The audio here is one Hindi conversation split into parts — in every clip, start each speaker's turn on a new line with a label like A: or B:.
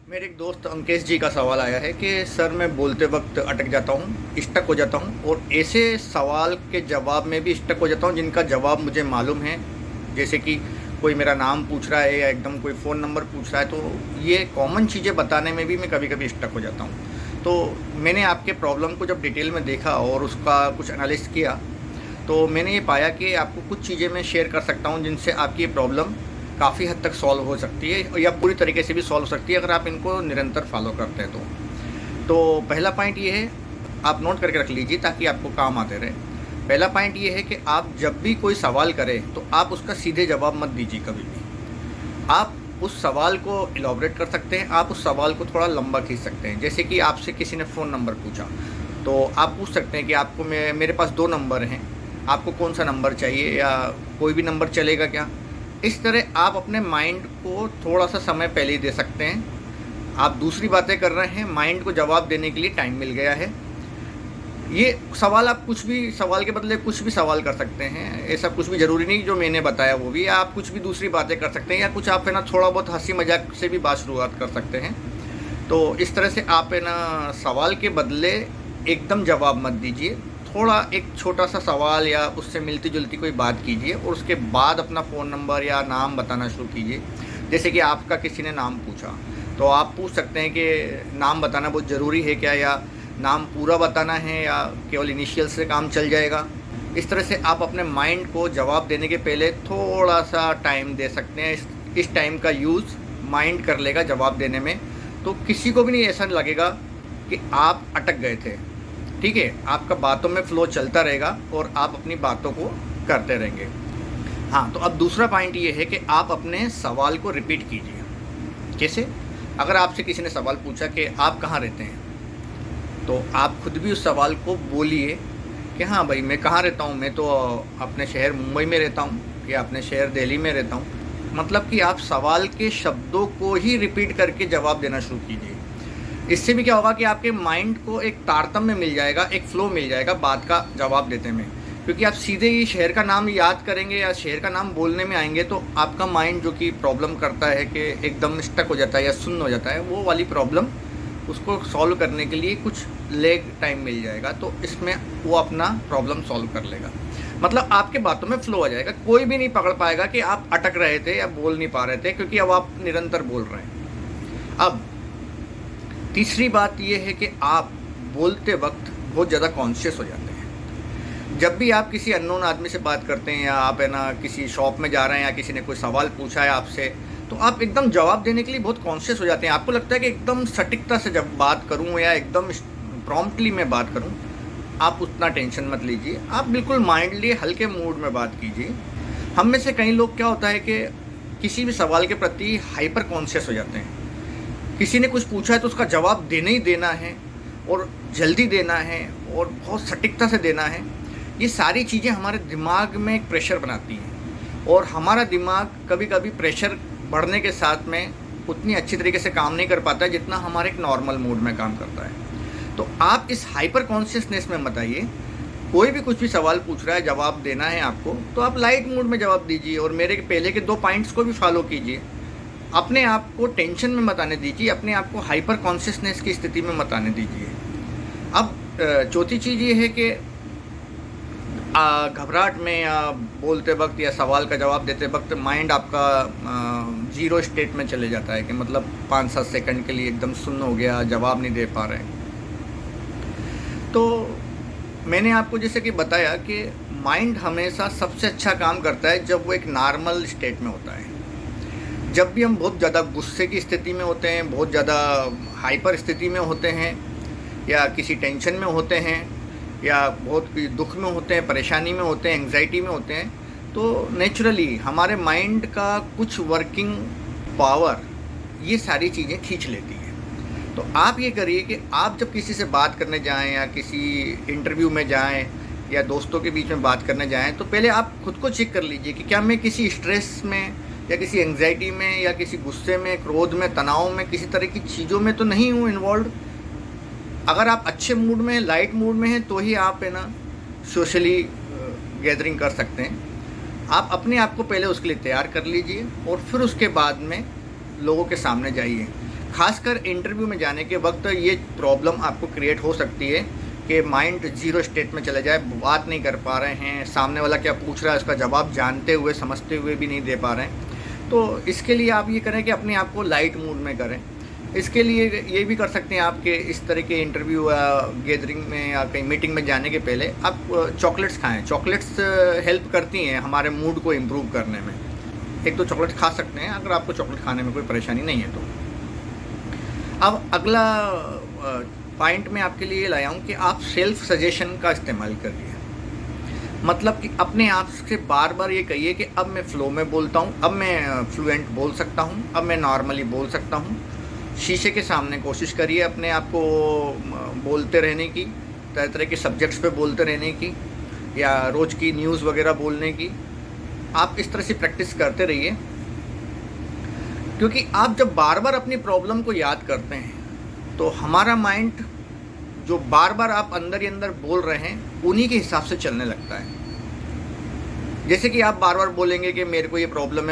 A: मेरे एक दोस्त अंकेश जी का सवाल आया है कि सर मैं बोलते वक्त अटक जाता हूँ, स्टक हो जाता हूँ और ऐसे सवाल के जवाब में भी स्टक हो जाता हूँ जिनका जवाब मुझे मालूम है। जैसे कि कोई मेरा नाम पूछ रहा है या एकदम कोई फ़ोन नंबर पूछ रहा है, तो ये कॉमन चीज़ें बताने में भी मैं कभी कभी स्टक हो जाता हूँ। तो मैंने आपके प्रॉब्लम को जब डिटेल में देखा और उसका कुछ एनालिसिस किया, तो मैंने ये पाया कि आपको कुछ चीज़ें मैं शेयर कर सकता हूँ जिनसे आपकी ये प्रॉब्लम काफ़ी हद तक सॉल्व हो सकती है या पूरी तरीके से भी सॉल्व हो सकती है अगर आप इनको निरंतर फॉलो करते हैं तो पहला पॉइंट ये है, आप नोट करके रख लीजिए ताकि आपको काम आते रहे। पहला पॉइंट ये है कि आप जब भी कोई सवाल करें तो आप उसका सीधे जवाब मत दीजिए कभी भी। आप उस सवाल को इलॉबरेट कर सकते हैं, आप उस सवाल को थोड़ा लंबा खींच सकते हैं। जैसे कि आपसे किसी ने फ़ोन नंबर पूछा तो आप पूछ सकते हैं कि आपको मेरे पास 2 नंबर हैं, आपको कौन सा नंबर चाहिए या कोई भी नंबर चलेगा क्या। इस तरह आप अपने माइंड को थोड़ा सा समय पहले ही दे सकते हैं। आप दूसरी बातें कर रहे हैं, माइंड को जवाब देने के लिए टाइम मिल गया है। ये सवाल आप कुछ भी, सवाल के बदले कुछ भी सवाल कर सकते हैं, ऐसा कुछ भी ज़रूरी नहीं जो मैंने बताया वो भी। आप कुछ भी दूसरी बातें कर सकते हैं या कुछ आप है ना थोड़ा बहुत हंसी मजाक से भी बात शुरुआत कर सकते हैं। तो इस तरह से आप है ना सवाल के बदले एकदम जवाब मत दीजिए, थोड़ा एक छोटा सा सवाल या उससे मिलती जुलती कोई बात कीजिए और उसके बाद अपना फ़ोन नंबर या नाम बताना शुरू कीजिए। जैसे कि आपका किसी ने नाम पूछा तो आप पूछ सकते हैं कि नाम बताना बहुत ज़रूरी है क्या, या नाम पूरा बताना है या केवल इनिशियल से काम चल जाएगा। इस तरह से आप अपने माइंड को जवाब देने के पहले थोड़ा सा टाइम दे सकते हैं। इस टाइम का यूज़ माइंड कर लेगा जवाब देने में, तो किसी को भी नहीं ऐसा लगेगा कि आप अटक गए थे। ठीक है, आपका बातों में फ़्लो चलता रहेगा और आप अपनी बातों को करते रहेंगे। हाँ, तो अब दूसरा पॉइंट ये है कि आप अपने सवाल को रिपीट कीजिए। जैसे अगर आपसे किसी ने सवाल पूछा कि आप कहाँ रहते हैं, तो आप खुद भी उस सवाल को बोलिए कि हाँ भाई मैं कहाँ रहता हूँ, मैं तो अपने शहर मुंबई में रहता हूँ या अपने शहर दिल्ली में रहता हूँ। मतलब कि आप सवाल के शब्दों को ही रिपीट करके जवाब देना शुरू कीजिए। इससे भी क्या होगा कि आपके माइंड को एक तारतम्य मिल जाएगा, एक फ़्लो मिल जाएगा बात का जवाब देने में। क्योंकि आप सीधे ही शहर का नाम याद करेंगे या शहर का नाम बोलने में आएंगे तो आपका माइंड जो कि प्रॉब्लम करता है कि एकदम स्टक हो जाता है या सुन्न हो जाता है, वो वाली प्रॉब्लम उसको सॉल्व करने के लिए कुछ लेग टाइम मिल जाएगा, तो इसमें वो अपना प्रॉब्लम सॉल्व कर लेगा। मतलब आपके बातों में फ़्लो आ जाएगा, कोई भी नहीं पकड़ पाएगा कि आप अटक रहे थे या बोल नहीं पा रहे थे, क्योंकि अब आप निरंतर बोल रहे हैं। अब तीसरी बात यह है कि आप बोलते वक्त बहुत ज़्यादा कॉन्शियस हो जाते हैं। जब भी आप किसी अननोन आदमी से बात करते हैं या आप है ना किसी शॉप में जा रहे हैं या किसी ने कोई सवाल पूछा है आपसे, तो आप एकदम जवाब देने के लिए बहुत कॉन्शियस हो जाते हैं। आपको लगता है कि एकदम सटीकता से जब बात करूं या एकदम प्रॉम्प्टली मैं बात करूं। आप उतना टेंशन मत लीजिए, आप बिल्कुल माइंडली हल्के मूड में बात कीजिए। हम में से कई लोग क्या होता है कि किसी भी सवाल के प्रति हाइपर कॉन्शियस हो जाते हैं। किसी ने कुछ पूछा है तो उसका जवाब देना ही देना है और जल्दी देना है और बहुत सटीकता से देना है। ये सारी चीज़ें हमारे दिमाग में एक प्रेशर बनाती हैं और हमारा दिमाग कभी कभी प्रेशर बढ़ने के साथ में उतनी अच्छी तरीके से काम नहीं कर पाता है जितना हमारे एक नॉर्मल मूड में काम करता है। तो आप इस हाइपर कॉन्शियसनेस में मत आइए। कोई भी कुछ भी सवाल पूछ रहा है, जवाब देना है आपको, तो आप लाइट मूड में जवाब दीजिए और मेरे पहले के 2 पॉइंट्स को भी फॉलो कीजिए। अपने आप को टेंशन में मत आने दीजिए, अपने आप को हाइपर कॉन्शियसनेस की स्थिति में मत आने दीजिए। अब चौथी चीज़ ये है कि घबराहट में या बोलते वक्त या सवाल का जवाब देते वक्त माइंड आपका जीरो स्टेट में चले जाता है कि मतलब 5-7 सेकंड के लिए एकदम सुन्न हो गया, जवाब नहीं दे पा रहे। तो मैंने आपको जैसे कि बताया कि माइंड हमेशा सबसे अच्छा काम करता है जब वो एक नॉर्मल स्टेट में होता है। जब भी हम बहुत ज़्यादा गुस्से की स्थिति में होते हैं, बहुत ज़्यादा हाइपर स्थिति में होते हैं या किसी टेंशन में होते हैं या बहुत दुख में होते हैं, परेशानी में होते हैं, एंग्जाइटी में होते हैं, तो नेचुरली हमारे माइंड का कुछ वर्किंग पावर ये सारी चीज़ें खींच लेती है। तो आप ये करिए कि आप जब किसी से बात करने जाएं या किसी इंटरव्यू में जाएं या दोस्तों के बीच में बात करने जाएं, तो पहले आप खुद को चेक कर लीजिए कि क्या मैं किसी स्ट्रेस में या किसी एंग्जाइटी में या किसी गुस्से में, क्रोध में, तनाव में, किसी तरह की चीज़ों में तो नहीं हूँ इन्वॉल्व। अगर आप अच्छे मूड में, लाइट मूड में हैं, तो ही आप है ना सोशली गैदरिंग कर सकते हैं। आप अपने आप को पहले उसके लिए तैयार कर लीजिए और फिर उसके बाद में लोगों के सामने जाइए। खासकर इंटरव्यू में जाने के वक्त ये प्रॉब्लम आपको क्रिएट हो सकती है कि माइंड ज़ीरो स्टेट में चले जाए, बात नहीं कर पा रहे हैं, सामने वाला क्या पूछ रहा है उसका जवाब जानते हुए समझते हुए भी नहीं दे पा रहे हैं। तो इसके लिए आप ये करें कि अपने आप को लाइट मूड में करें। इसके लिए ये भी कर सकते हैं आप कि इस तरह के इंटरव्यू या गैदरिंग में या कहीं मीटिंग में जाने के पहले आप चॉकलेट्स खाएँ। चॉकलेट्स हेल्प करती हैं हमारे मूड को इम्प्रूव करने में। एक तो चॉकलेट खा सकते हैं अगर आपको चॉकलेट खाने में कोई परेशानी नहीं है तो। अब अगला पॉइंट मैं आपके लिए लाया हूँ कि आप सेल्फ सजेशन का इस्तेमाल करिए। मतलब कि अपने आप से बार बार ये कहिए कि अब मैं फ़्लो में बोलता हूँ, अब मैं फ्लुएंट बोल सकता हूँ, अब मैं नॉर्मली बोल सकता हूँ। शीशे के सामने कोशिश करिए अपने आप को बोलते रहने की, तरह तरह के सब्जेक्ट्स पे बोलते रहने की या रोज़ की न्यूज़ वगैरह बोलने की। आप इस तरह से प्रैक्टिस करते रहिए, क्योंकि आप जब बार बार अपनी प्रॉब्लम को याद करते हैं तो हमारा माइंड जो बार बार आप अंदर ही अंदर बोल रहे हैं उन्हीं के हिसाब से चलने लगता है। जैसे कि आप बार बार बोलेंगे कि मेरे को ये प्रॉब्लम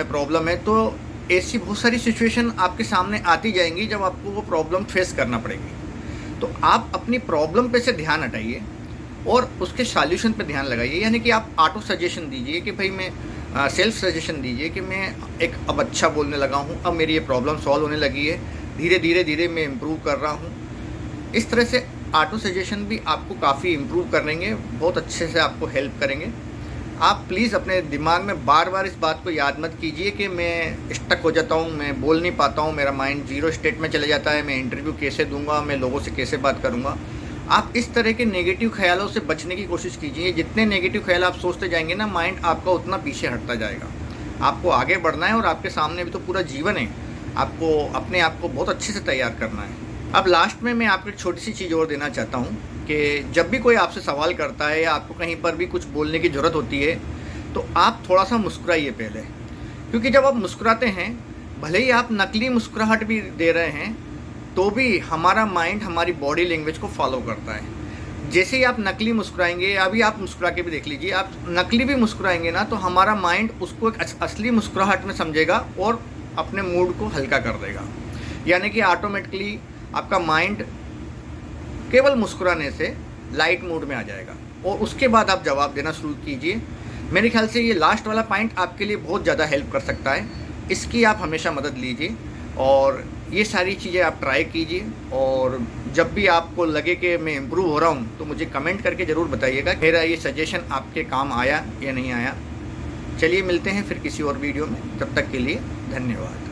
A: है, तो ऐसी बहुत सारी सिचुएशन आपके सामने आती जाएंगी जब आपको वो प्रॉब्लम फेस करना पड़ेगी। तो आप अपनी प्रॉब्लम पे से ध्यान हटाइए और उसके सॉल्यूशन पे ध्यान लगाइए। यानी कि आप ऑटो सजेशन दीजिए कि भाई मैं सेल्फ सजेशन दीजिए कि मैं अब अच्छा बोलने लगा हूँ, अब मेरी ये प्रॉब्लम सॉल्व होने लगी है, धीरे धीरे मैं इम्प्रूव कर रहा हूँ। इस तरह से ऑटो सजेशन भी आपको काफ़ी इम्प्रूव करेंगे, बहुत अच्छे से आपको हेल्प करेंगे। आप प्लीज़ अपने दिमाग में बार बार इस बात को याद मत कीजिए कि मैं स्टक हो जाता हूँ, मैं बोल नहीं पाता हूँ, मेरा माइंड ज़ीरो स्टेट में चले जाता है, मैं इंटरव्यू कैसे दूंगा, मैं लोगों से कैसे बात करूँगा। आप इस तरह के नेगेटिव ख्यालों से बचने की कोशिश कीजिए। जितने नेगेटिव ख्याल आप सोचते जाएंगे ना, माइंड आपका उतना पीछे हटता जाएगा। आपको आगे बढ़ना है और आपके सामने भी तो पूरा जीवन है, आपको अपने आप को बहुत अच्छे से तैयार करना है। अब लास्ट में मैं आपको एक छोटी सी चीज़ और देना चाहता हूँ कि जब भी कोई आपसे सवाल करता है या आपको कहीं पर भी कुछ बोलने की ज़रूरत होती है तो आप थोड़ा सा मुस्कुराइए पहले, क्योंकि जब आप मुस्कुराते हैं, भले ही आप नकली मुस्कुराहट भी दे रहे हैं, तो भी हमारा माइंड हमारी बॉडी लैंग्वेज को फॉलो करता है। जैसे ही आप नकली मुस्कुराएंगे, अभी आप मुस्कुरा के भी देख लीजिए, आप नकली भी मुस्कुराएंगे ना तो हमारा माइंड उसको एक असली मुस्कुराहट में समझेगा और अपने मूड को हल्का कर देगा। यानी कि ऑटोमेटिकली आपका माइंड केवल मुस्कुराने से लाइट मूड में आ जाएगा और उसके बाद आप जवाब देना शुरू कीजिए। मेरे ख्याल से ये लास्ट वाला पॉइंट आपके लिए बहुत ज़्यादा हेल्प कर सकता है। इसकी आप हमेशा मदद लीजिए और ये सारी चीज़ें आप ट्राई कीजिए। और जब भी आपको लगे कि मैं इम्प्रूव हो रहा हूँ तो मुझे कमेंट करके ज़रूर बताइएगा मेरा ये सजेशन आपके काम आया या नहीं आया। चलिए मिलते हैं फिर किसी और वीडियो में, तब तक के लिए धन्यवाद।